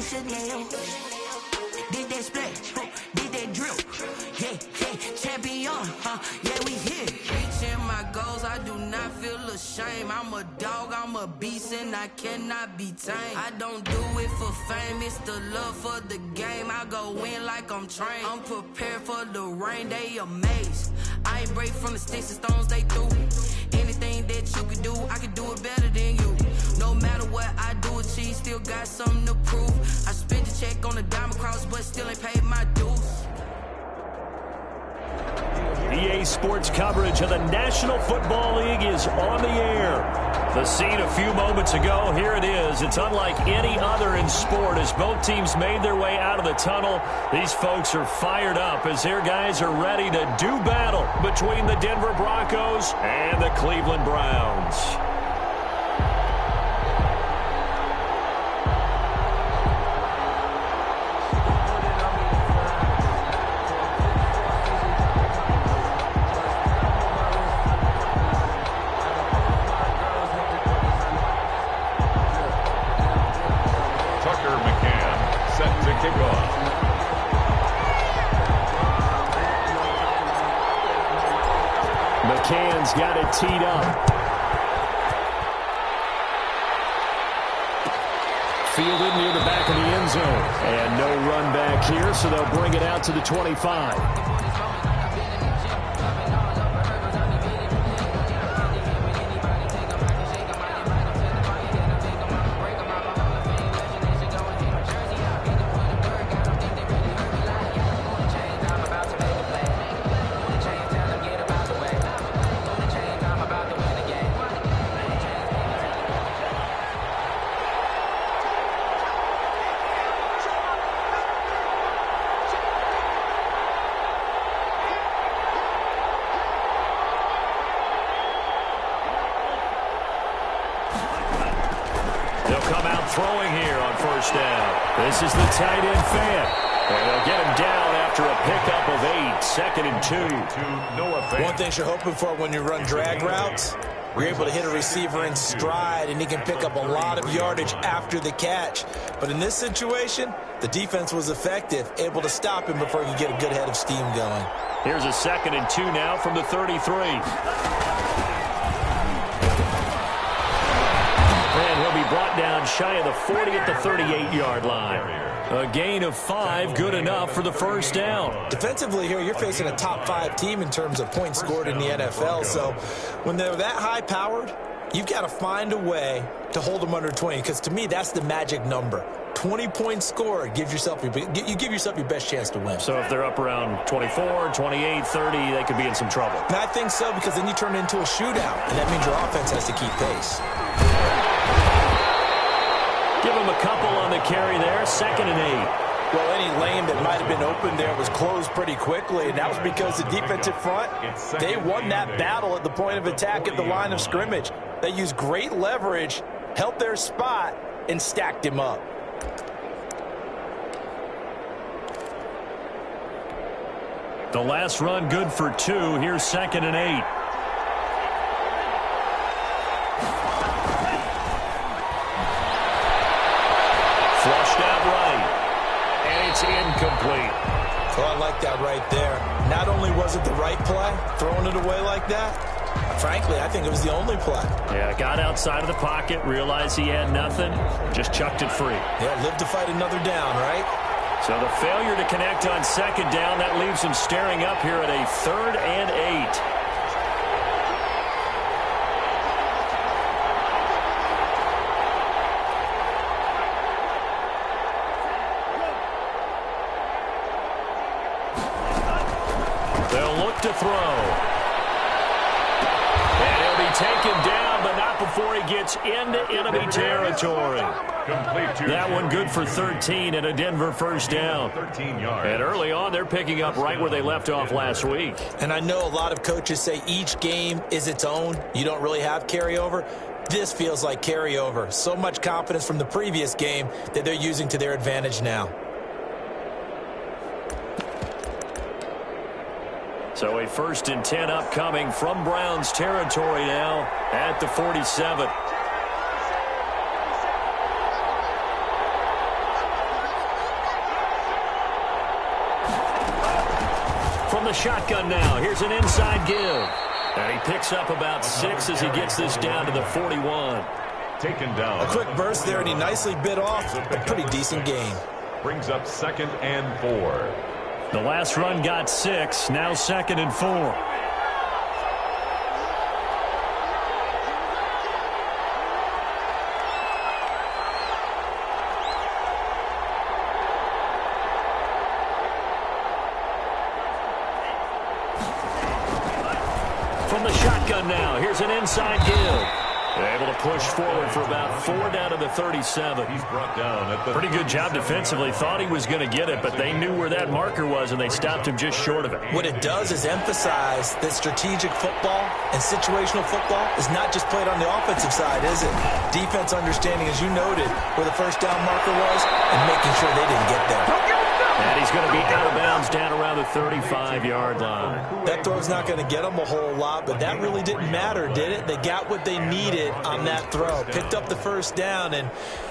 Chanel. Did that split, did that drip. Yeah, yeah, champion, yeah, we here. Reaching my goals, I do not feel ashamed. I'm a dog, I'm a beast, and I cannot be tamed. I don't do it for fame, it's the love for the game. I go in like I'm trained. I'm prepared for the rain, they amazed. I ain't break from the sticks and stones they threw. Anything that you can do, I can do it better than you. No matter what I do, achieve, still got something to prove. I spent a check on the diamond cross, but still ain't paid my dues. EA Sports coverage of the National Football League is on the air. The scene a few moments ago, here it is. It's unlike any other in sport as both teams made their way out of the tunnel. These folks are fired up as their guys are ready to do battle between the Denver Broncos and the Cleveland Browns. McCann's got it teed up. Fielded near the back of the end zone. And no run back here, so they'll bring it out to the 25. Throwing here on first down. This is the tight end fan. And they'll get him down after a pickup of 8. 2nd and 2. One thing you're hoping for when you run drag routes, you're able to hit a receiver in stride, and he can pick up a lot of yardage after the catch. But in this situation, the defense was effective, able to stop him before he could get a good head of steam going. Here's a 2nd and 2 now from the 33. Brought down shy of the 40 at the 38-yard line. A gain of 5, good enough for the first down. Defensively here, you're facing a top 5 team in terms of points scored in the NFL. So when they're that high-powered, you've got to find a way to hold them under 20, because to me, that's the magic number. 20 points scored, you give yourself your best chance to win. So if they're up around 24, 28, 30, they could be in some trouble. And I think so, because then you turn it into a shootout, and that means your offense has to keep pace. Give him a couple on the carry there. 2nd and 8. Well, any lane that might have been open there was closed pretty quickly, and that was because the defensive front, they won that battle at the point of attack at the line of scrimmage. They used great leverage, held their spot, and stacked him up. The last run good for 2. Here's 2nd and 8. Flushed out right. And it's incomplete. So I like that right there. Not only was it the right play, throwing it away like that, frankly, I think it was the only play. Yeah, got outside of the pocket, realized he had nothing, just chucked it free. Yeah, lived to fight another down, right? So the failure to connect on 2nd down, that leaves him staring up here at a 3rd and 8. They'll look to throw. And he'll be taken down, but not before he gets into enemy territory. That one good for 13 and a Denver first down. And early on, they're picking up right where they left off last week. And I know a lot of coaches say each game is its own. You don't really have carryover. This feels like carryover. So much confidence from the previous game that they're using to their advantage now. So a 1st and 10 upcoming from Browns territory now at the 47. From the shotgun now, here's an inside give. And he picks up about 6 as he gets this down to the 41. Taken down. A quick burst there, and he nicely bit off a pretty decent gain. Brings up 2nd and 4. The last run got 6, now 2nd and 4. From the shotgun now, here's an inside give. They're able to push forward for about 4 down to the 37. He's brought down at the Pretty good job defensively. Thought he was going to get it, but they knew where that marker was, and they stopped him just short of it. What it does is emphasize that strategic football and situational football is not just played on the offensive side, is it? Defense understanding, as you noted, where the first down marker was and making sure they didn't get there. And he's going to be out of bounds down around the 35-yard line. That throw's not going to get them a whole lot, but that really didn't matter, did it? They got what they needed on that throw. Picked up the first down, and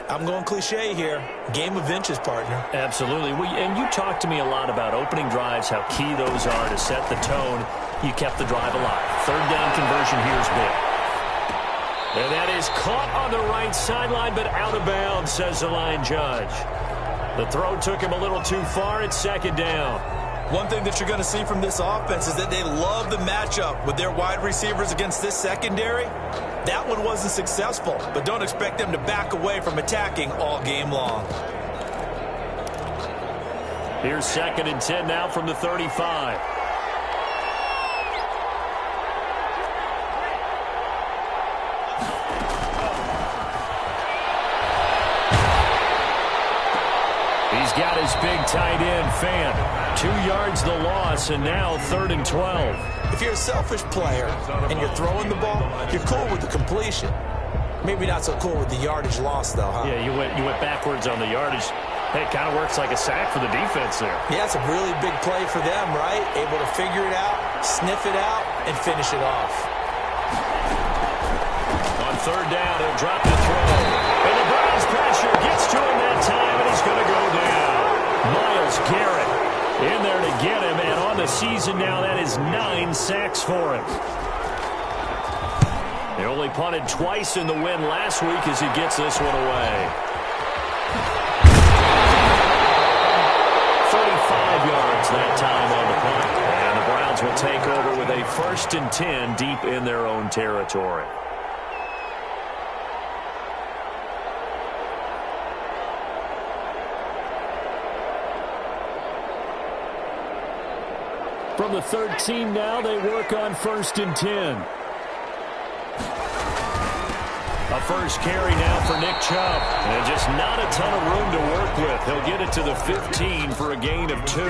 I'm going cliche here. Game of inches, partner. Absolutely. And you talked to me a lot about opening drives, how key those are to set the tone. You kept the drive alive. 3rd down conversion here is big. And that is caught on the right sideline, but out of bounds, says the line judge. The throw took him a little too far. It's 2nd down. One thing that you're going to see from this offense is that they love the matchup with their wide receivers against this secondary. That one wasn't successful, but don't expect them to back away from attacking all game long. Here's 2nd and 10 now from the 35. He's got his big tight end, Fant. 2 yards the loss, and now 3rd and 12. If you're a selfish player and you're throwing the ball, you're cool with the completion. Maybe not so cool with the yardage loss, though, huh? Yeah, you went backwards on the yardage. Hey, it kind of works like a sack for the defense there. Yeah, it's a really big play for them, right? Able to figure it out, sniff it out, and finish it off. On 3rd down, he'll drop the throw. And the Browns pressure gets to him that time, and he's going to go down. Myles Garrett in there to get him, and on the season now, that is 9 sacks for him. He only punted twice in the win last week as he gets this one away. 35 yards that time on the punt. And the Browns will take over with a 1st and 10 deep in their own territory. From the 13 now, they work on 1st and 10. A first carry now for Nick Chubb. And just not a ton of room to work with. He'll get it to the 15 for a gain of 2.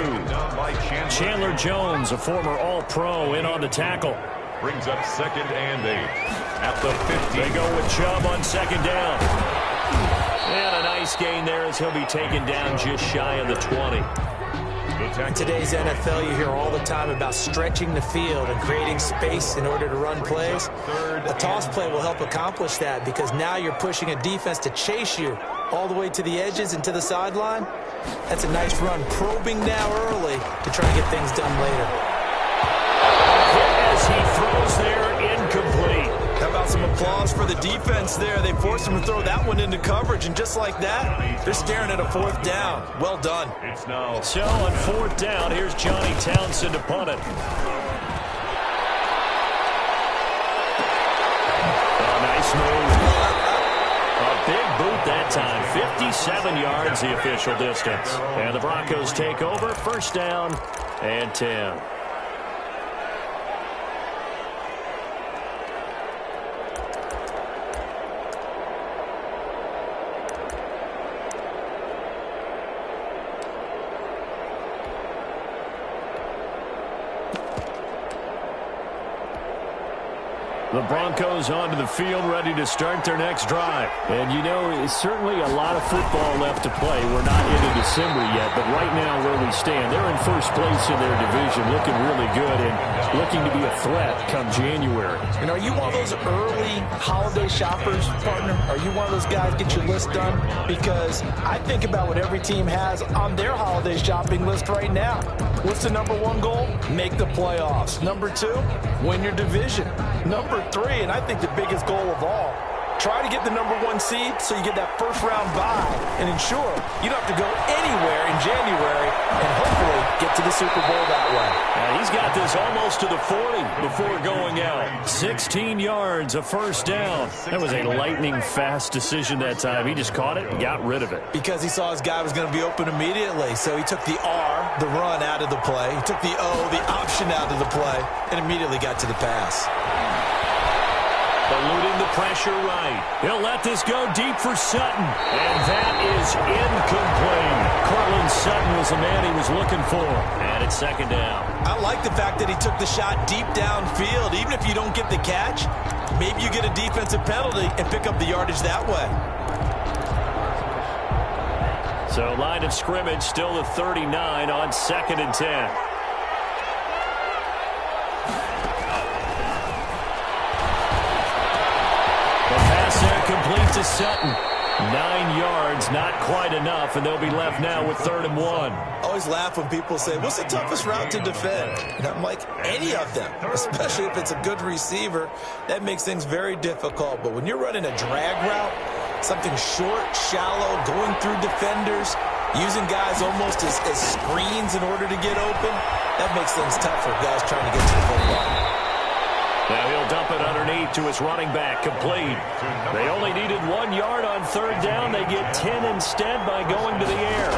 Chandler Jones, a former All-Pro, in on the tackle. Brings up 2nd and 8 at the 15. They go with Chubb on 2nd down. And a nice gain there as he'll be taken down just shy of the 20. In today's NFL, you hear all the time about stretching the field and creating space in order to run plays. A toss play will help accomplish that because now you're pushing a defense to chase you all the way to the edges and to the sideline. That's a nice run, probing now early to try and get things done later. As he throws there, incomplete. How about some applause for the defense there? They forced him to throw that one into coverage, and just like that, they're staring at a 4th down. Well done. It's now. So on 4th down, here's Johnny Townsend to punt it. Oh, nice move. A big boot that time. 57 yards the official distance. And the Broncos take over. 1st down and 10. The Broncos onto the field, ready to start their next drive. And, you know, it's certainly a lot of football left to play. We're not into December yet, but right now where we stand, they're in 1st place in their division, looking really good and looking to be a threat come January. And are you one of those early holiday shoppers, partner? Are you one of those guys get your list done? Because I think about what every team has on their holiday shopping list right now. What's the number one goal? Make the playoffs. Number 2, win your division. Number 3, and I think the biggest goal of all, try to get the number 1 seed so you get that first-round bye and ensure you don't have to go anywhere in January and hopefully get to the Super Bowl that way. He's got this almost to the 40 before going out. 16 yards, a first down. That was a lightning-fast decision that time. He just caught it and got rid of it. Because he saw his guy was going to be open immediately, so he took the R, the run, out of the play. He took the O, the option, out of the play, and immediately got to the pass. Eluding the pressure right. He'll let this go deep for Sutton. And that is incomplete. Cortland Sutton was the man he was looking for. And it's second down. I like the fact that he took the shot deep downfield. Even if you don't get the catch, maybe you get a defensive penalty and pick up the yardage that way. So line of scrimmage still the 39 on 2nd and 10. Complete to Sutton. 9 yards, not quite enough, and they'll be left now with 3rd and 1. I always laugh when people say, what's the toughest route to defend? And I'm like, any of them, especially if it's a good receiver. That makes things very difficult. But when you're running a drag route, something short, shallow, going through defenders, using guys almost as screens in order to get open, that makes things tough for guys trying to get to the football. Now he'll dump it underneath to his running back, complete. They only needed 1 yard on 3rd down. They get 10 instead by going to the air.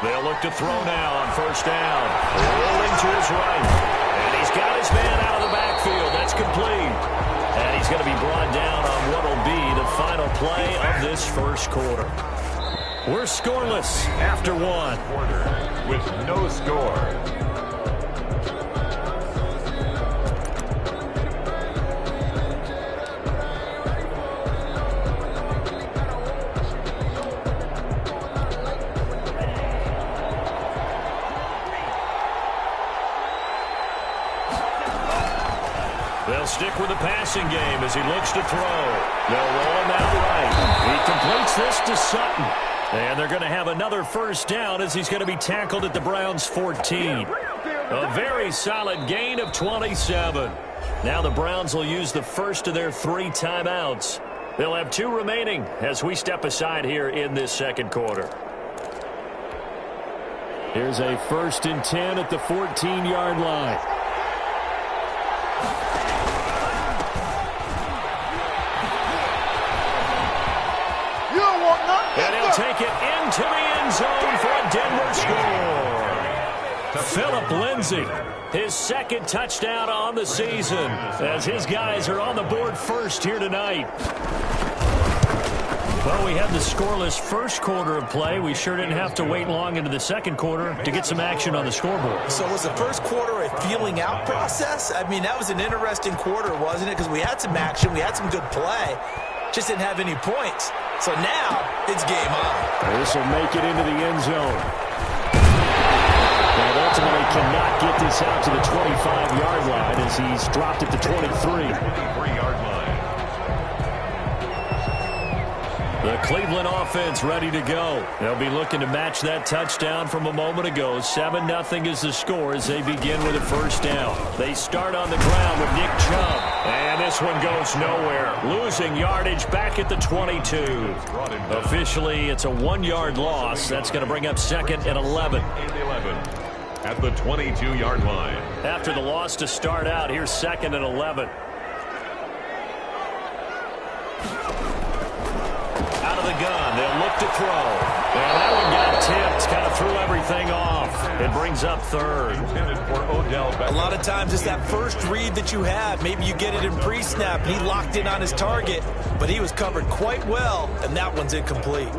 They'll look to throw now on 1st down. Rolling to his right. And he's got his man out of the backfield. That's complete. And he's going to be brought down on what will be the final play of this first quarter. We're scoreless after 1. With no score. They'll stick with the passing game as he looks to throw. They'll roll him out right. He completes this to Sutton. And they're going to have another first down as he's going to be tackled at the Browns' 14. A very solid gain of 27. Now the Browns will use the first of their 3 timeouts. They'll have 2 remaining as we step aside here in this second quarter. Here's a 1st and 10 at the 14-yard line. And he'll take it into the end zone for a Denver score. Phillip Lindsay, his 2nd touchdown on the season, as his guys are on the board first here tonight. Well, we had the scoreless first quarter of play. We sure didn't have to wait long into the second quarter to get some action on the scoreboard. So was the first quarter a feeling out process? I mean, that was an interesting quarter, wasn't it? Because we had some action, we had some good play, just didn't have any points. So now it's game on. This will make it into the end zone. And ultimately cannot get this out to the 25-yard line as he's dropped it to 23. 23-yard line. The Cleveland offense ready to go. They'll be looking to match that touchdown from a moment ago. 7-0 is the score as they begin with a first down. They start on the ground with Nick Chubb. And this one goes nowhere. Losing yardage back at the 22. Officially, it's a 1-yard loss. That's going to bring up 2nd and 11. At the 22-yard line. After the loss to start out, here's 2nd and 11. Out of the gun, they'll look to throw. And that one got tipped, kind of threw everything off. It brings up 3rd. A lot of times it's that first read that you have. Maybe you get it in pre-snap. He locked in on his target, but he was covered quite well, and that one's incomplete.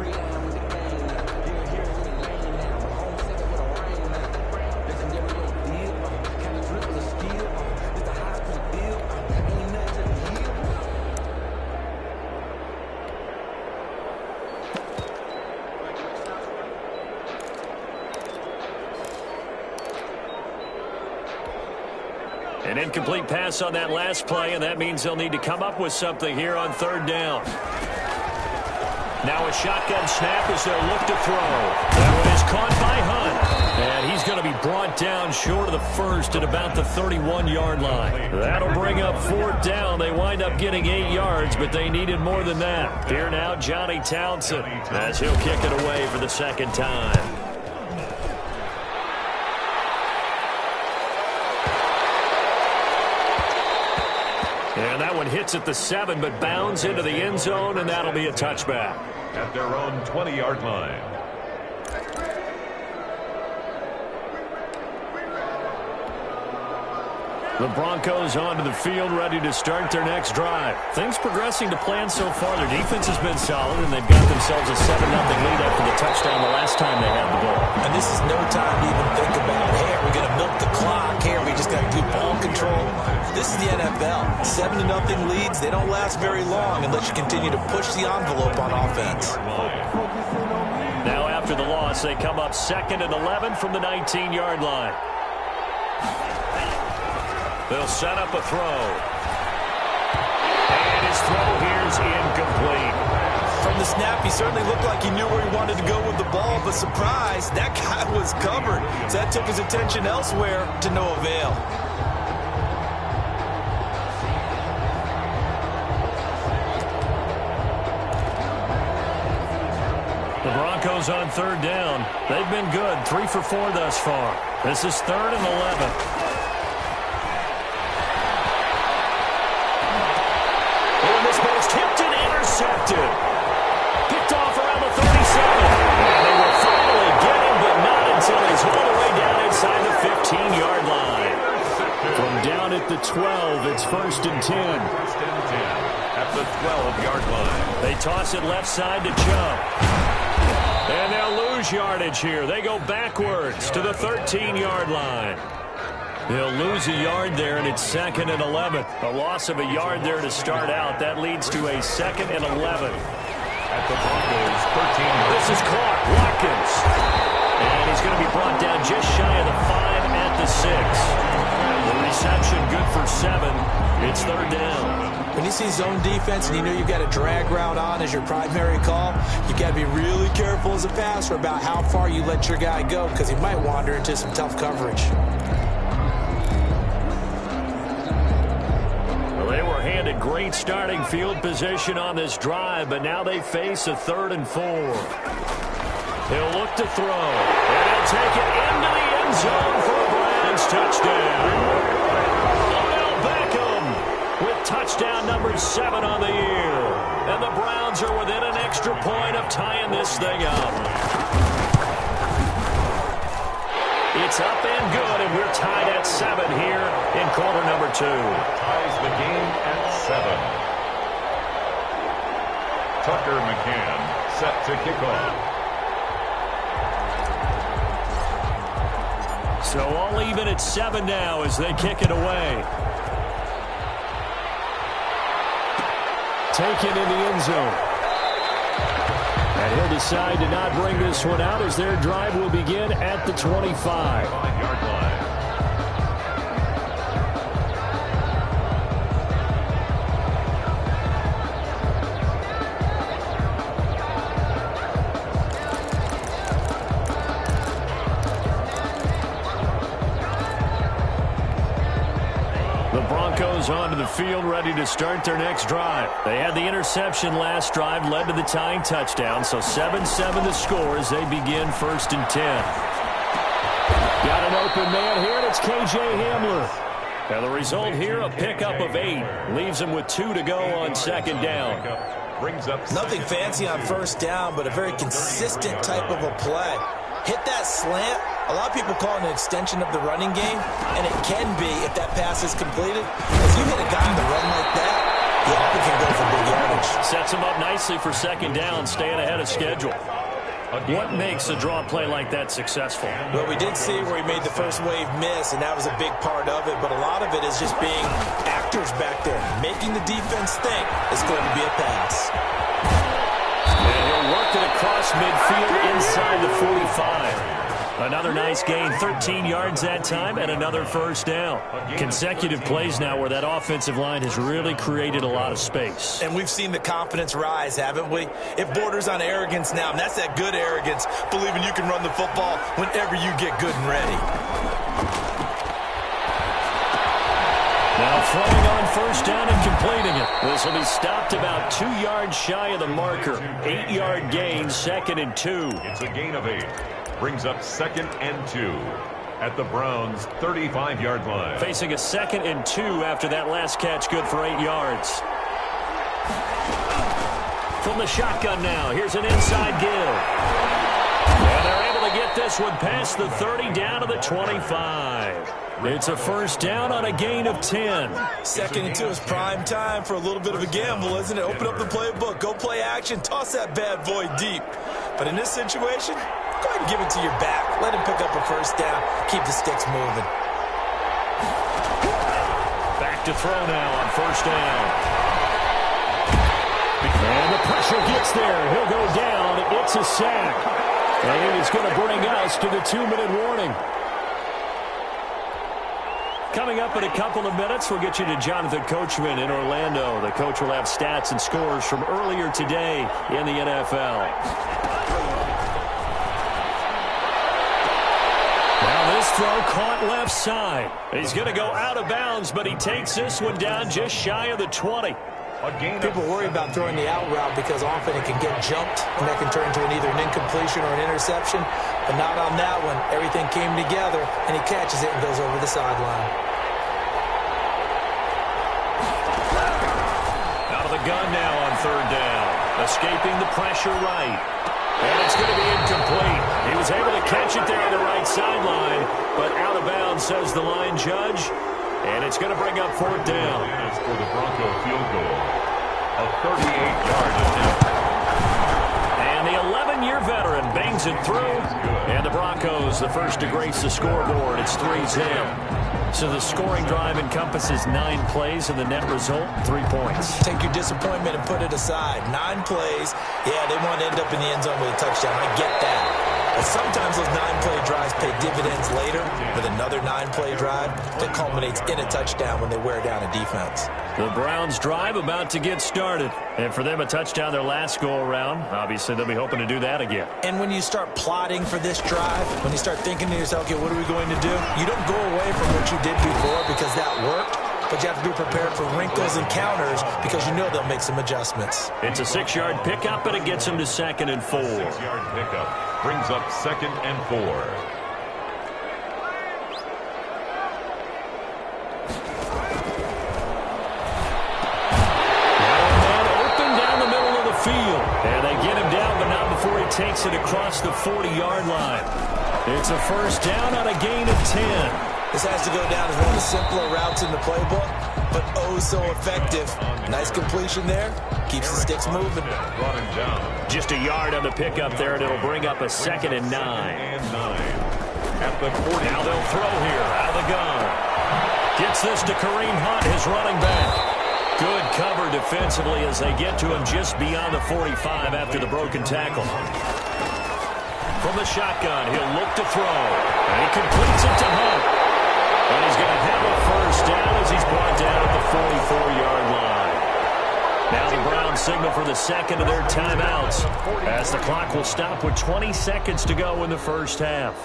An incomplete pass on that last play, and that means they'll need to come up with something here on 3rd down. Now a shotgun snap as they'll look to throw. That one is caught by Hunt. And he's going to be brought down short of the first at about the 31-yard line. That'll bring up 4th down. They wind up getting 8 yards, but they needed more than that. Here now, Johnny Townsend, as he'll kick it away for the second time. And that one hits at the 7, but bounds into the end zone, and that'll be a touchback. At their own 20-yard line. The Broncos onto the field, ready to start their next drive. Things progressing to plan so far. Their defense has been solid, and they've got themselves a 7-0 lead after the touchdown the last time they had the ball. And this is no time to even think about, hey, are we going to milk the clock? Hey, are we just going to do ball control? This is the NFL. 7-0 leads, they don't last very long unless you continue to push the envelope on offense. Now after the loss, they come up 2nd and 11 from the 19-yard line. They'll set up a throw. And his throw here is incomplete. From the snap, he certainly looked like he knew where he wanted to go with the ball, but surprise, that guy was covered. So that took his attention elsewhere to no avail. The Broncos on 3rd down. They've been good, 3 for 4 thus far. This is 3rd and 11. Intercepted. Picked off around the 37. And they will finally get him, but not until he's all the way down inside the 15-yard line. From down at the 12, it's 1st and 10. 1st and 10 at the 12-yard line. They toss it left side to Chubb. And they'll lose yardage here. They go backwards to the 13-yard line. They'll lose a yard there, and it's 2nd and 11. A loss of a yard there to start out. That leads to a 2nd and 11. At the Broncos' 13. This is Clark. Watkins. And he's going to be brought down just shy of the 5 at the 6. The reception good for 7. It's 3rd down. When you see zone defense and you know you've got a drag route on as your primary call, you've got to be really careful as a passer about how far you let your guy go because he might wander into some tough coverage. They were handed great starting field position on this drive, but now they face a 3rd and 4. He'll look to throw, and he'll take it into the end zone for a Browns touchdown. Odell Beckham with touchdown number 7 on the year. And the Browns are within an extra point of tying this thing up. It's up and good, and we're tied at 7 here in quarter number 2. Ties the game at 7. Tucker McCann set to kick off. So all even at 7 now as they kick it away. Taken in the end zone. And he'll decide to not bring this one out as their drive will begin at the 25. 5-yard line. The Broncos onto the field ready to start their next drive. They had the interception last drive, led to the tying touchdown, so 7-7 the score as they begin 1st and 10. Got an open man here, and it's K.J. Hamler. And the result here, a pickup of 8. Leaves him with 2 to go on 2nd down. Brings up nothing fancy on 1st down, but a very consistent type of a play. Hit that slant. A lot of people call it an extension of the running game, and it can be if that pass is completed. If you hit a guy on the run like that, you often can go for big yardage. Sets him up nicely for 2nd down, staying ahead of schedule. What makes a draw play like that successful? Well, we did see where he made the first wave miss, and that was a big part of it, but a lot of it is just being actors back there, making the defense think it's going to be a pass. And he'll work it across midfield inside the 45. Another nice gain, 13 yards that time, and another first down. Consecutive plays now where that offensive line has really created a lot of space. And we've seen the confidence rise, haven't we? It borders on arrogance now, and that's that good arrogance, believing you can run the football whenever you get good and ready. Now throwing on first down and completing it. This will be stopped about 2 yards shy of the marker. 8-yard gain, 2nd and 2. It's a gain of 8. Brings up 2nd and 2 at the Browns' 35-yard line. Facing a 2nd and 2 after that last catch, good for 8 yards. From the shotgun now, here's an inside give. And they're able to get this one past the 30 down to the 25. It's a first down on a gain of 10. 2nd and 2 is prime time for a little bit of a gamble, isn't it? Open up the playbook, go play action, toss that bad boy deep. But in this situation, go ahead and give it to your back. Let him pick up a first down. Keep the sticks moving. Back to throw now on first down. And the pressure gets there. He'll go down. It's a sack. And it's going to bring us to the 2-minute warning. Coming up in a couple of minutes, we'll get you to Jonathan Coachman in Orlando. The coach will have stats and scores from earlier today in the NFL. Now this throw caught left side. He's going to go out of bounds, but he takes this one down just shy of the 20. People worry about throwing the out route because often it can get jumped, and that can turn into either an incompletion or an interception. But not on that one. Everything came together, and he catches it and goes over the sideline. Out of the gun now on third down. Escaping the pressure right. And it's going to be incomplete. He was able to catch it there on the right sideline, but out of bounds, says the line judge. And it's going to bring up fourth down. As for the Bronco field goal, a 38-yard attempt. And the 11-year veteran bangs it through. And the Broncos, the first to grace the scoreboard. It's 3-0. So the scoring drive encompasses 9 plays, and the net result, 3 points. Take your disappointment and put it aside. 9 plays. Yeah, they want to end up in the end zone with a touchdown. I get that. But sometimes those 9-play drives pay dividends later with another 9-play drive that culminates in a touchdown when they wear down a defense. The Browns drive about to get started. And for them, a touchdown their last go-around. Obviously, they'll be hoping to do that again. And when you start plotting for this drive, when you start thinking to yourself, okay, what are we going to do? You don't go away from what you did before because that worked. But you have to be prepared for wrinkles and counters because you know they'll make some adjustments. It's a 6-yard pickup, and it gets them to 2nd and 4. 6-yard pickup brings up 2nd and 4. Field. And they get him down, but not before he takes it across the 40-yard line. It's a first down on a gain of 10. This has to go down as one of the simpler routes in the playbook, but oh so effective. Nice completion there. Keeps the sticks moving. Brought him down. Just a yard on the pickup there, and it'll bring up a 2nd and 9. At the 40. Now they'll throw here out of the gun. Gets this to Kareem Hunt, his running back. Good cover defensively as they get to him just beyond the 45 after the broken tackle. From the shotgun, he'll look to throw. And he completes it to Hunt. And he's going to have a first down as he's brought down at the 44-yard line. Now the Browns signal for the second of their timeouts as the clock will stop with 20 seconds to go in the first half.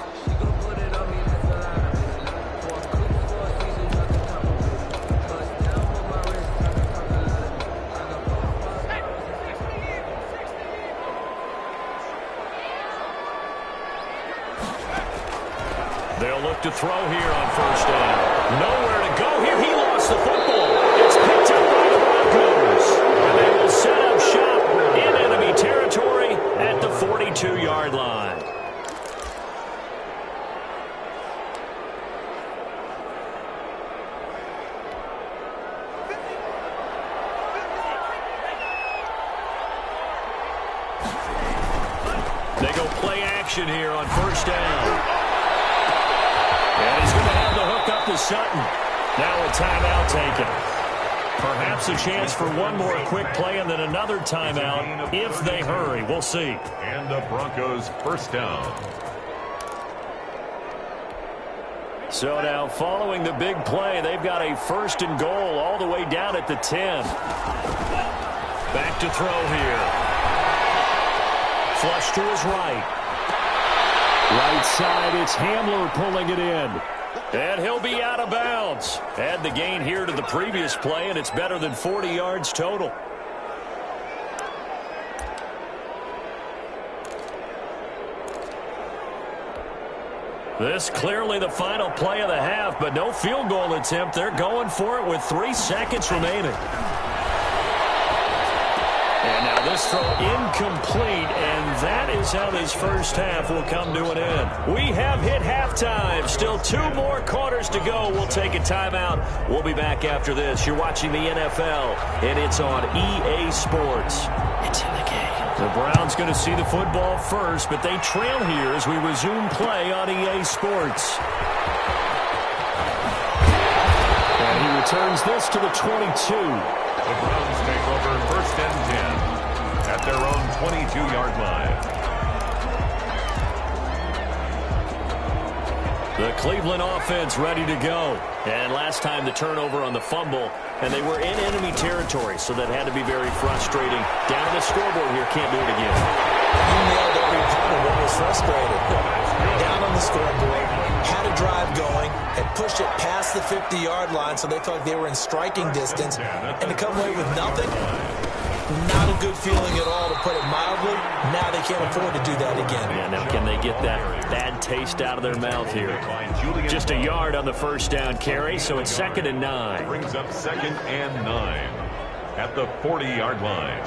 They'll look to throw here on first down. Nowhere to go here. He lost the football. It's picked up by the Broncos. And they will set up shop in enemy territory at the 42-yard line. They go play action here on first down. And he's going to have the hook up to Sutton. Now a timeout taken. Perhaps a chance for one more quick play and then another timeout if they hurry. We'll see. And the Broncos first down. So now following the big play, they've got a 1st and goal all the way down at the 10. Back to throw here. Flush to his right. Right side, it's Hamler pulling it in. And he'll be out of bounds. Add the gain here to the previous play, and it's better than 40 yards total. This clearly the final play of the half, but no field goal attempt. They're going for it with 3 seconds remaining. And now this throw incomplete, and that is how this first half will come to an end. We have hit halftime. Still 2 more quarters to go. We'll take a timeout. We'll be back after this. You're watching the NFL, and it's on EA Sports. It's in the game. The Browns going to see the football first, but they trail here as we resume play on EA Sports. And he returns this to the 22. The Browns take over 1st and 10 at their own 22-yard line. The Cleveland offense ready to go. And last time the turnover on the fumble, and they were in enemy territory, so that had to be very frustrating. Down the scoreboard here, can't do it again. You nailed every part of what was frustrated. Down on the scoreboard, had a drive going, had pushed it past the 50-yard line, so they thought they were in striking distance, and to come away with nothing, not a good feeling at all, to put it mildly. Now they can't afford to do that again. Yeah, now can they get that bad taste out of their mouth here? Just a yard on the first down carry, so it's 2nd and 9. Brings up 2nd and 9 at the 40-yard line.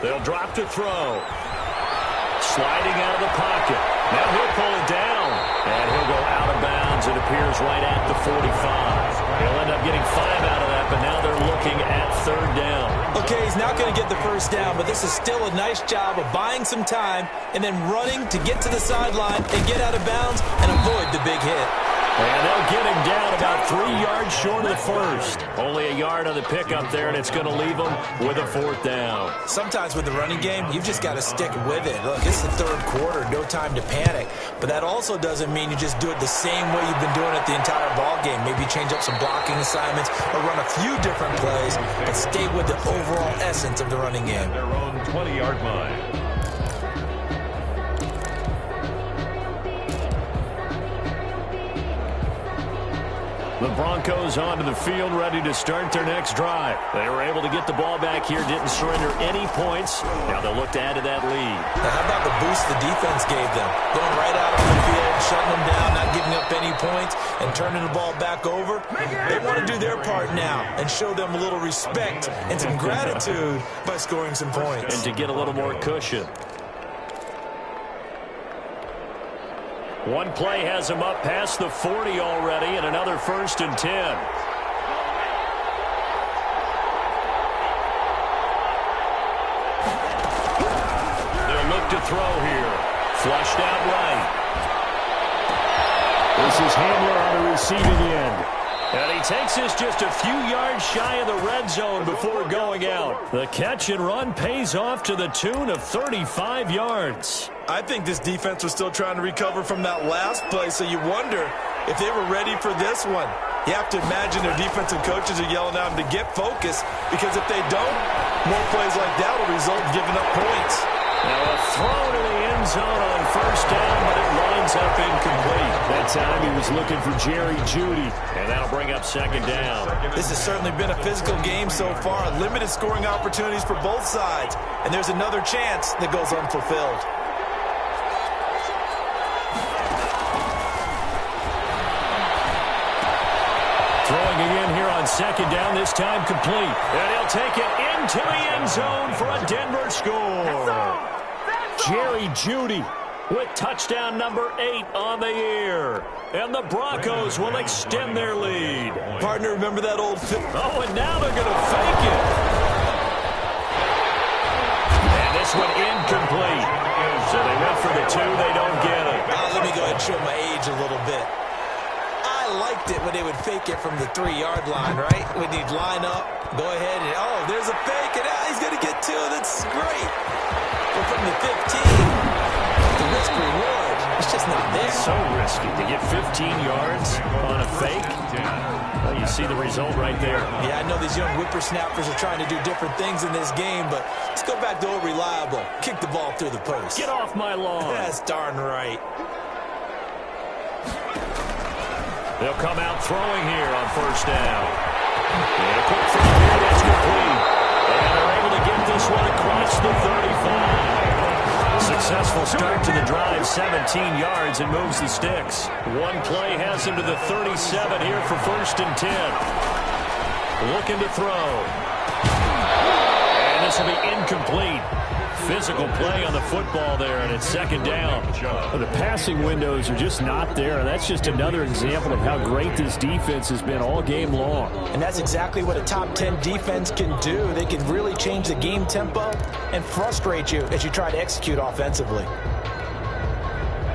They'll drop to throw. Sliding out of the pocket. Now he'll pull it down. And he'll go out of bounds. It appears right at the 45. He'll end up getting 5 out of that, but now they're looking at 3rd down. Okay, he's not going to get the first down, but this is still a nice job of buying some time and then running to get to the sideline and get out of bounds and avoid the big hit. And they'll get him down about 3 yards short of the first. Only a yard on the pickup there, and it's going to leave him with a 4th down. Sometimes with the running game, you've just got to stick with it. Look, it's the 3rd quarter, no time to panic. But that also doesn't mean you just do it the same way you've been doing it the entire ball game. Maybe change up some blocking assignments or run a few different plays, but stay with the overall essence of the running game. Their own 20-yard line. The Broncos onto the field, ready to start their next drive. They were able to get the ball back here, didn't surrender any points. Now they'll look to add to that lead. Now how about the boost the defense gave them? Going right out on the field, shutting them down, not giving up any points, and turning the ball back over. They want to do their part now and show them a little respect and some gratitude by scoring some points. And to get a little more cushion. One play has him up past the 40 already, and another 1st and 10. They'll look to throw here. Flushed out right. This is Hamler on the receiving end. And he takes this just a few yards shy of the red zone before going out. The catch and run pays off to the tune of 35 yards. I think this defense was still trying to recover from that last play, so you wonder if they were ready for this one. You have to imagine their defensive coaches are yelling at them to get focused, because if they don't, more plays like that will result in giving up points. Now a throw to the end zone on 1st down, but it winds up incomplete. That time he was looking for Jerry Jeudy, and that'll bring up 2nd down. This has certainly been a physical game so far. Limited scoring opportunities for both sides, and there's another chance that goes unfulfilled. Throwing again here on 2nd down, this time complete. And he'll take it into the end zone for a Denver score. Jerry Jeudy with touchdown number 8 on the year. And the Broncos will extend their lead. Partner, remember that old... Oh, and now they're going to fake it. And this one incomplete. So they went for the 2, they don't get it. Let me go ahead and show my age a little bit. I liked it when they would fake it from the 3-yard line, right? When you'd line up, go ahead and, oh, there's a fake, and he's going to get 2. That's great. But from the 15, the risk reward. It's just not there. So risky to get 15 yards on a fake. Well, you see the result right there. Yeah, I know these young whippersnappers are trying to do different things in this game, but let's go back to old reliable. Kick the ball through the post. Get off my lawn. That's darn right. They'll come out throwing here on first down. And a quick throw here, that's complete. And they're able to get this one across the 35. Successful start to the drive, 17 yards, and moves the sticks. One play has him to the 37 here for first and 10. Looking to throw. And this will be incomplete. Physical play on the football there, and it's second down. The passing windows are just not there. That's just another example of how great this defense has been all game long. And that's exactly what a top 10 defense can do. They can really change the game tempo and frustrate you as you try to execute offensively.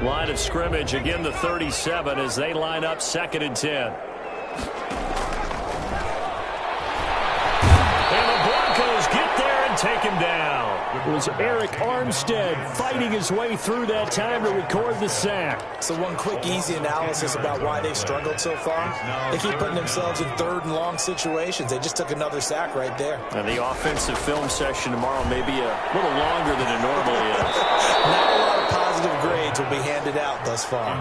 Line of scrimmage, again the 37 as they line up second and 10. And the Broncos get there and take him down. It was Eric Armstead fighting his way through that time to record the sack. So one quick, easy analysis about why they've struggled so far. They keep putting themselves in third and long situations. They just took another sack right there. And the offensive film session tomorrow may be a little longer than it normally is. Not a lot of positive grades will be handed out thus far.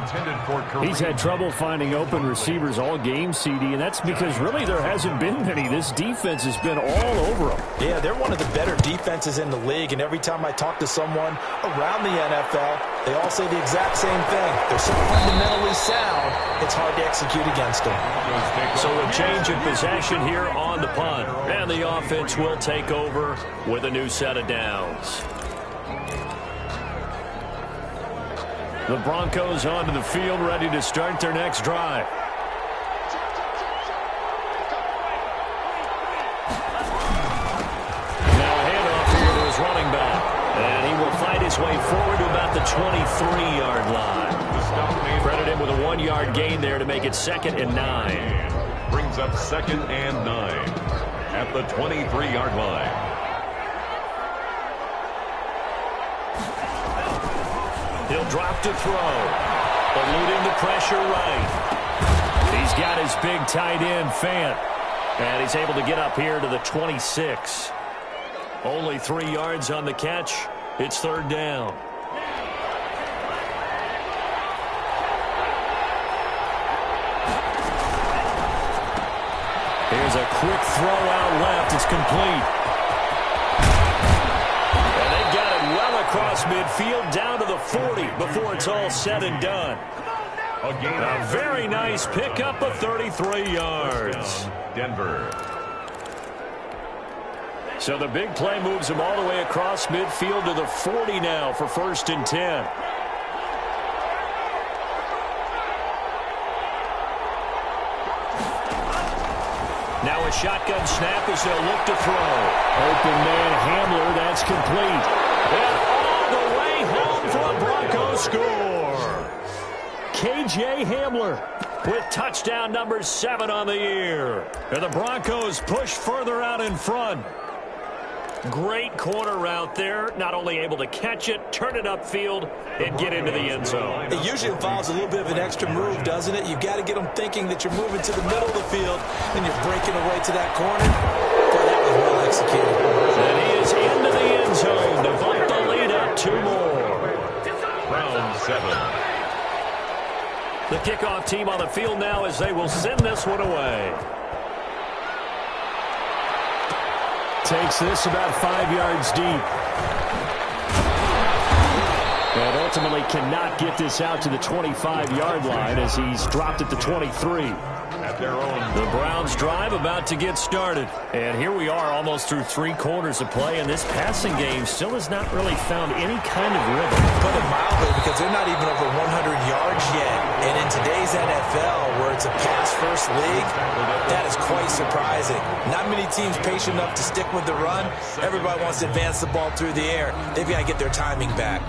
He's had trouble finding open receivers all game, CD, and that's because really there hasn't been many. This defense has been all over them. Yeah, they're one of the better defenses in the league, and every time I talk to someone around the NFL, they all say the exact same thing. They're so fundamentally sound, it's hard to execute against them. So a change in possession here on the punt, and the offense will take over with a new set of downs. The Broncos onto the field, ready to start their next drive. Now a handoff here to his running back. And he will fight his way forward to about the 23-yard line. Credit him with a 1-yard gain there to make it second and 9. Brings up second and 9 at the 23-yard line. He'll drop to throw. Eluding the pressure right. He's got his big tight end, Fant. And he's able to get up here to the 26. Only 3 yards on the catch. It's third down. Here's a quick throw out left. It's complete. Across midfield down to the 40 before it's all said and done. A very nice pickup of 33 yards. Denver. So the big play moves him all the way across midfield to the 40 now for first and 10. Now a shotgun snap as they'll look to throw. Open man Hamler, that's complete. And all the way home for a Broncos score. KJ Hamler with touchdown number 7 on the year. And the Broncos push further out in front. Great corner route there. Not only able to catch it, turn it upfield, and get into the end zone. It usually involves a little bit of an extra move, doesn't it? You've got to get them thinking that you're moving to the middle of the field, and you're breaking away to that corner. Boy, that was well executed. And he is into the end zone to bump the lead up 2 more. Round 7. The kickoff team on the field now as they will send this one away. Takes this about 5 yards deep. And ultimately cannot get this out to the 25-yard line as he's dropped at the 23. At their own. The Browns drive about to get started. And here we are almost through 3 quarters of play, and this passing game still has not really found any kind of rhythm. Put it mildly, because they're not even over 100 yards yet. And in today's NFL, where it's a pass-first league, that is quite surprising. Not many teams patient enough to stick with the run. Everybody wants to advance the ball through the air. They've got to get their timing back.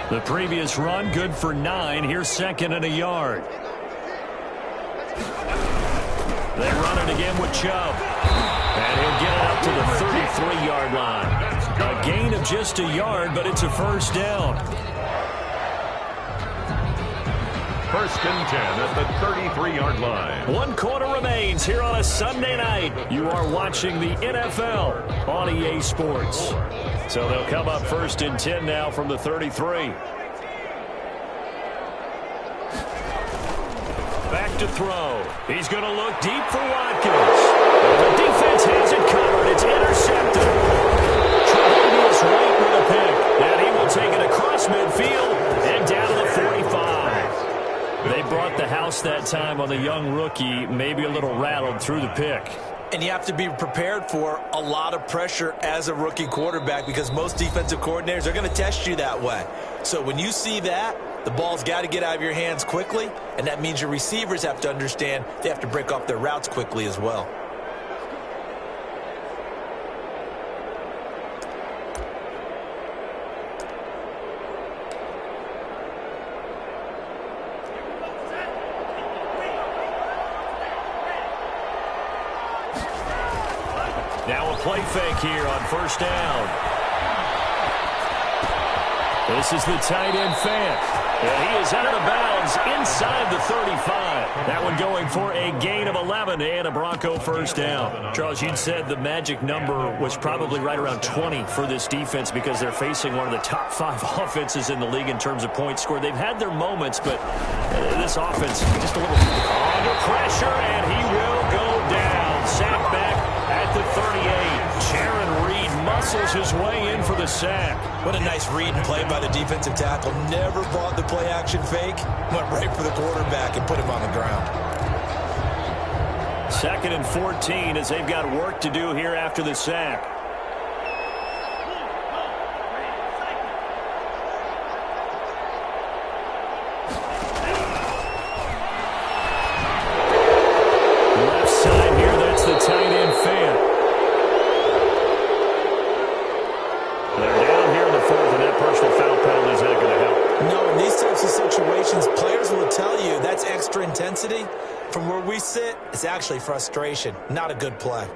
The previous run, good for 9. Here's second and a yard. They run it again with Chubb. And he'll get it up to the 33-yard line. A gain of just a yard, but it's a first down. First and 10 at the 33-yard line. 1 quarter remains here on a Sunday night. You are watching the NFL on EA Sports. So they'll come up first and 10 now from the 33. Back to throw. He's going to look deep for Watkins. The defense has it covered. It's intercepted. Tre'Davious White with a pick. And he will take it across midfield and down to the 45. They brought the house that time on the young rookie, maybe a little rattled through the pick. And you have to be prepared for a lot of pressure as a rookie quarterback because most defensive coordinators are going to test you that way. So when you see that, the ball's got to get out of your hands quickly, and that means your receivers have to understand they have to break off their routes quickly as well. Now a play fake here on first down. This is the tight end Fant. And he is out of bounds inside the 35. That one going for a gain of 11 and a Bronco first down. Charles, you'd said the magic number was probably right around 20 for this defense because they're facing one of the top 5 offenses in the league in terms of points scored. They've had their moments, but this offense just a little under pressure, and he will go down. Sack back at the 38. Jaron Reed muscles his way in for the sack. What a nice read and play by the defensive tackle. Never bought the play-action fake. Went right for the quarterback and put him on the ground. 2nd and 14 as they've got work to do here after the sack. Left side here, that's the tight end Fant. They're down here in the 4th, and that personal foul penalty is not going to help. No, in these types of situations, players will tell you that's extra intensity. From where we sit, it's actually frustration. Not a good play.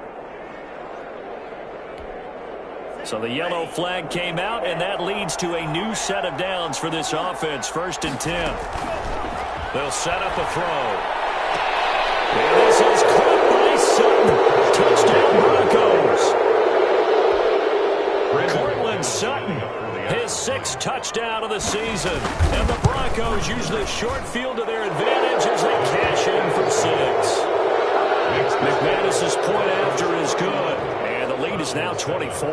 So the yellow flag came out, and that leads to a new set of downs for this offense. 1st and 10. They'll set up a throw. And this is caught by Sutton. Touchdown Broncos. Cortland Sutton, his 6th touchdown of the season. And the Broncos use the short field to their advantage as they cash in for 6. McManus's point after is good. And the lead is now 24.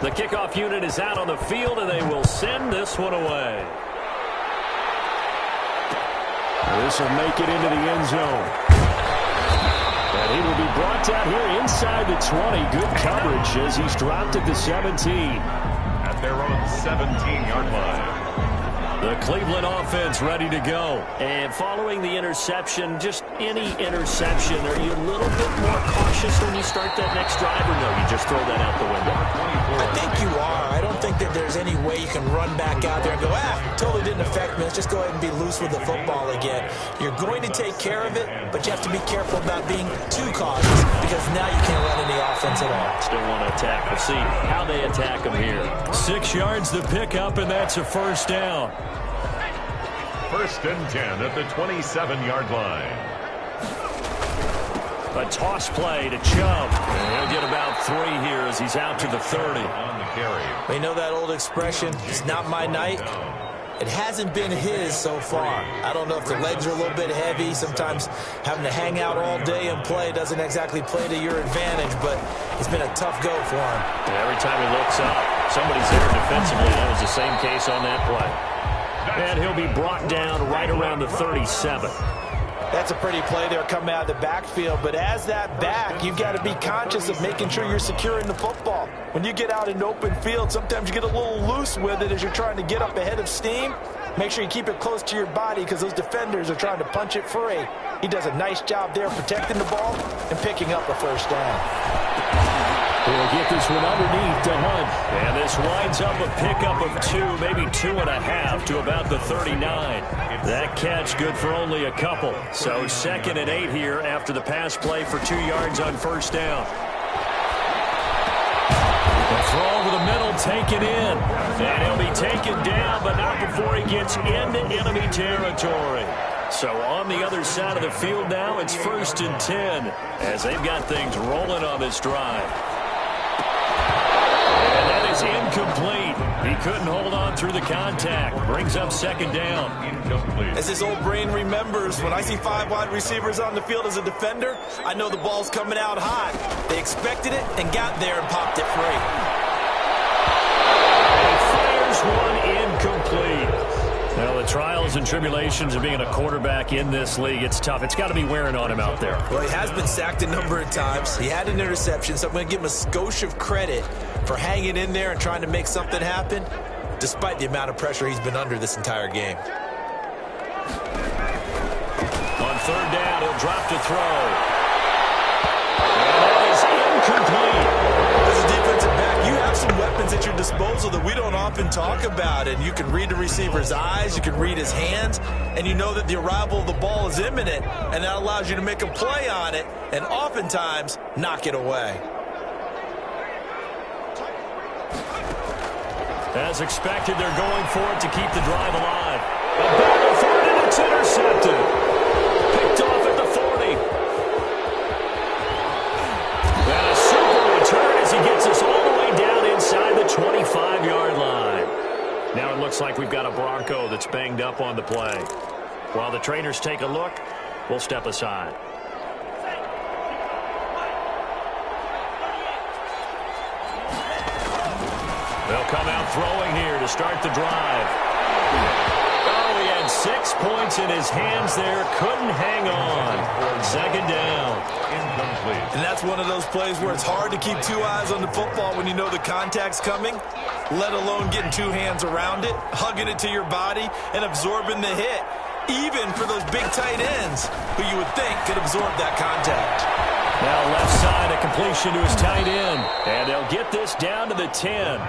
The kickoff unit is out on the field, and they will send this one away. This will make it into the end zone. And he will be brought down here inside the 20. Good coverage as he's dropped at the 17. At their own 17-yard line. The Cleveland offense ready to go. And following the interception, just any interception, are you a little bit more cautious when you start that next drive, or no, you just throw that out the window? I think you are. I don't think that there's any way you can run back out there and go, totally didn't affect me. Let's just go ahead and be loose with the football again. You're going to take care of it, but you have to be careful about being too cautious because now you can't run any offense at all. Still want to attack. We'll see how they attack them here. 6 yards the pickup, and that's a first down. 1st and 10 at the 27-yard line. A toss play to Chubb. And he'll get about 3 here as he's out to the 30. On the carry. You know that old expression, it's not my night? It hasn't been his so far. I don't know if the legs are a little bit heavy. Sometimes having to hang out all day and play doesn't exactly play to your advantage, but it's been a tough go for him. And every time he looks up, somebody's there defensively. That was the same case on that play. And he'll be brought down right around the 37. That's a pretty play there coming out of the backfield, but as that back, you've got to be conscious of making sure you're securing the football. When you get out in open field, sometimes you get a little loose with it as you're trying to get up ahead of steam. Make sure you keep it close to your body because those defenders are trying to punch it free. He does a nice job there protecting the ball and picking up a first down. He'll get this one underneath to Hunt. And this winds up a pickup of 2, maybe 2.5 to about the 39. That catch good for only a couple. So 2nd and 8 here after the pass play for 2 yards on first down. The throw over the middle, taken in. And he'll be taken down, but not before he gets into enemy territory. So on the other side of the field now, it's 1st and 10 as they've got things rolling on this drive. And that is incomplete. He couldn't hold on through the contact. Brings up 2nd down. Incomplete. As his old brain remembers, when I see 5 wide receivers on the field as a defender, I know the ball's coming out hot. They expected it and got there and popped it free. He fires one incomplete. Well, the trials and tribulations of being a quarterback in this league, it's tough. It's got to be wearing on him out there. Well, he has been sacked a number of times. He had an interception, so I'm going to give him a skosh of credit for hanging in there and trying to make something happen, despite the amount of pressure he's been under this entire game. On 3rd down, he'll drop to throw. And that is incomplete. As a defensive back, you have some weapons at your disposal that we don't often talk about, and you can read the receiver's eyes, you can read his hands, and you know that the arrival of the ball is imminent, and that allows you to make a play on it and oftentimes knock it away. As expected, they're going for it to keep the drive alive. A battle for it, and it's intercepted. Picked off at the 40. And a super return as he gets us all the way down inside the 25-yard line. Now it looks like we've got a Bronco that's banged up on the play. While the trainers take a look, we'll step aside. They'll come out throwing here to start the drive. Oh, he had 6 points in his hands there. Couldn't hang on. 2nd down. Incomplete. And that's one of those plays where it's hard to keep 2 eyes on the football when you know the contact's coming, let alone getting 2 hands around it, hugging it to your body, and absorbing the hit, even for those big tight ends who you would think could absorb that contact. Now left side, a completion to his tight end. And they'll get this down to the 10.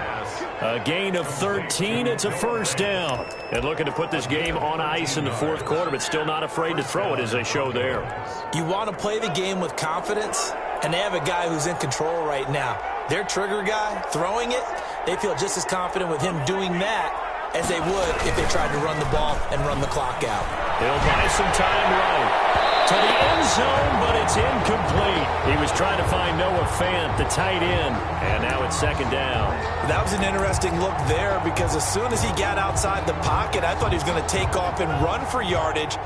A gain of 13. It's a 1st down. And looking to put this game on ice in the 4th quarter, but still not afraid to throw it as they show there. You want to play the game with confidence, and they have a guy who's in control right now. Their trigger guy, throwing it, they feel just as confident with him doing that as they would if they tried to run the ball and run the clock out. He'll buy some time right to the end zone, but it's incomplete. He was trying to find Noah Fant, the tight end, and now it's 2nd down. That was an interesting look there because as soon as he got outside the pocket, I thought he was going to take off and run for yardage.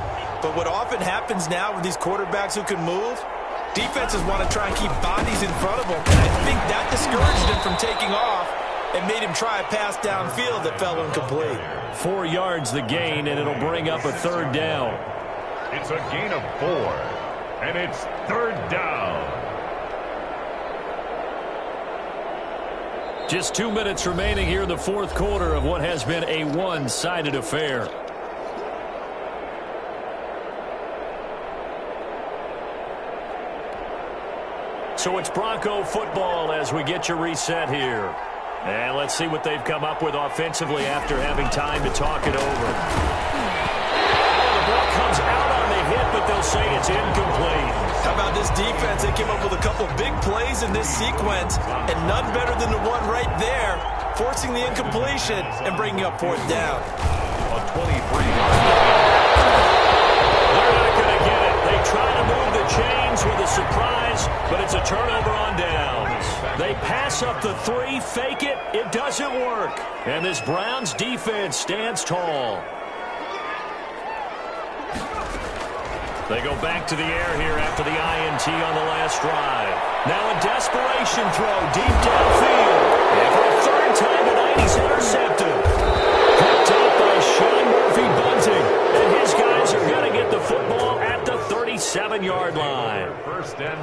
But what often happens now with these quarterbacks who can move, defenses want to try and keep bodies in front of them, and I think that discouraged him from taking off and made him try a pass downfield that fell incomplete. 4 yards the gain, and it'll bring up a 3rd down. It's a gain of 4, and it's 3rd down. Just 2 minutes remaining here in the 4th quarter of what has been a one-sided affair. So it's Bronco football as we get you reset here. And let's see what they've come up with offensively after having time to talk it over. The ball comes out on the hit, but they'll say it's incomplete. How about this defense? They came up with a couple big plays in this sequence, and none better than the one right there, forcing the incompletion and bringing up 4th down. A 23. They're not going to get it. They try to move the chains with a surprise, but it's a turnover on downs. They pass up the 3, fake it. It doesn't work. And this Browns defense stands tall. They go back to the air here after the INT on the last drive. Now a desperation throw deep downfield. And for a 3rd time tonight, he's intercepted. Picked up by Sean Murphy Bunting. And his guys are going to get the football at the 37-yard line.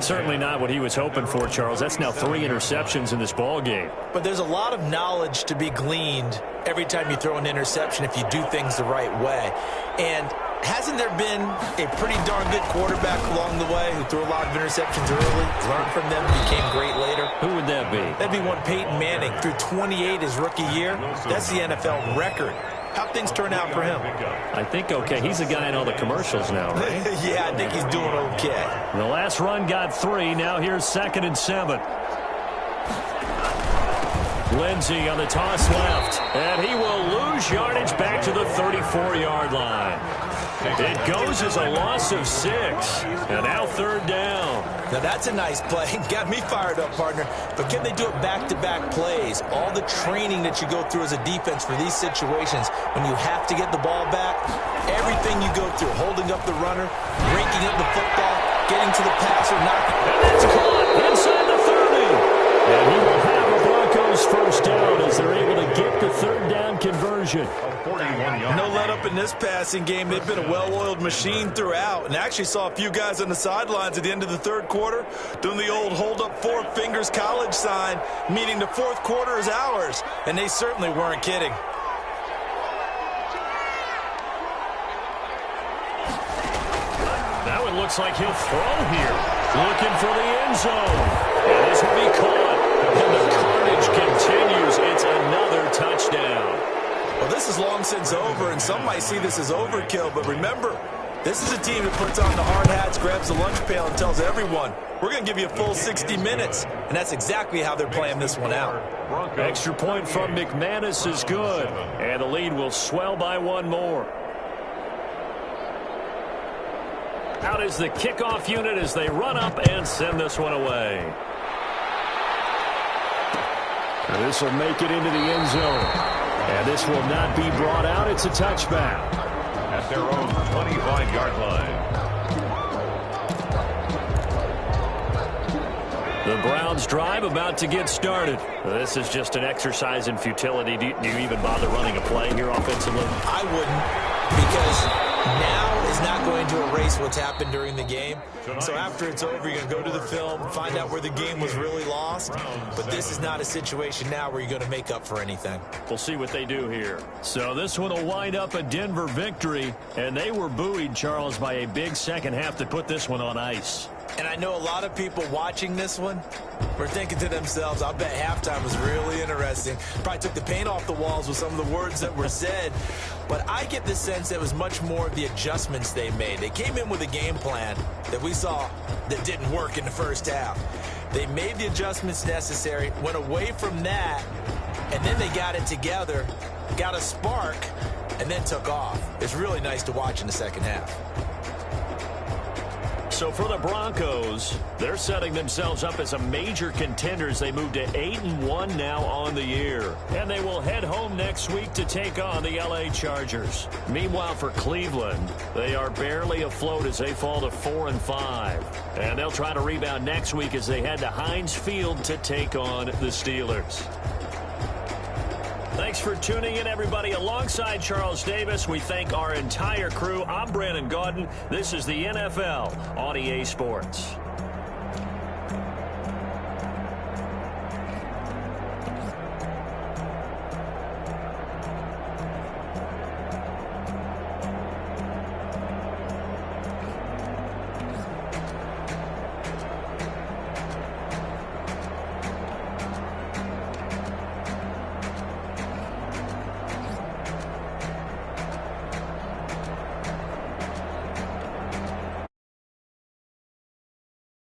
Certainly not what he was hoping for, Charles. That's now 3 interceptions in this ball game. But there's a lot of knowledge to be gleaned every time you throw an interception if you do things the right way. And Hasn't there been a pretty darn good quarterback along the way who threw a lot of interceptions early, learned from them, became great later? Who would that be? That'd be one Peyton Manning. Threw 28 his rookie year. That's the NFL record. How'd things turn out for him? I think okay. He's a guy in all the commercials now, right? Yeah, I think he's doing okay. The last run got 3. Now here's 2nd and 7. Lindsey on the toss left, and he will lose yardage back to the 34-yard line. It goes as a loss of 6, and now 3rd down. Now that's a nice play. Got me fired up, partner. But can they do it back-to-back plays? All the training that you go through as a defense for these situations, when you have to get the ball back, everything you go through, holding up the runner, breaking up the football, getting to the passer, knocking. And that's caught inside the 30. And he will have a Broncos first down as they're able to get the 3rd down conversion. No let up in this passing game. They've been a well-oiled machine throughout. And actually saw a few guys on the sidelines at the end of the 3rd quarter doing the old hold up 4 fingers college sign, meaning the 4th quarter is ours. And they certainly weren't kidding. Now it looks like he'll throw here. Looking for the end zone. And this will be caught. And the carnage continues. It's another touchdown. Well, this is long since over, and some might see this as overkill. But remember, this is a team that puts on the hard hats, grabs the lunch pail, and tells everyone, we're going to give you a full 60 minutes. And that's exactly how they're playing this one out. Extra point from McManus is good. And the lead will swell by 1 more. Out is the kickoff unit as they run up and send this one away. And this will make it into the end zone. And this will not be brought out. It's a touchback. At their own 25-yard line. The Browns drive about to get started. This is just an exercise in futility. Do you even bother running a play here offensively? I wouldn't, because now is not going to erase what's happened during the game. So after it's over, you're going to go to the film, find out where the game was really lost. But this is not a situation now where you're going to make up for anything. We'll see what they do here. So this one will wind up a Denver victory. And they were buoyed, Charles, by a big second half to put this one on ice. And I know a lot of people watching this one were thinking to themselves, I bet halftime was really interesting. Probably took the paint off the walls with some of the words that were said. But I get the sense that it was much more of the adjustments they made. They came in with a game plan that we saw that didn't work in the first half. They made the adjustments necessary, went away from that, and then they got it together, got a spark, and then took off. It's really nice to watch in the second half. So for the Broncos, they're setting themselves up as a major contender as they move to 8-1 now on the year. And they will head home next week to take on the LA Chargers. Meanwhile, for Cleveland, they are barely afloat as they fall to 4-5. And they'll try to rebound next week as they head to Heinz Field to take on the Steelers. Thanks for tuning in, everybody. Alongside Charles Davis, we thank our entire crew. I'm Brandon Gaudin. This is the NFL on EA Sports.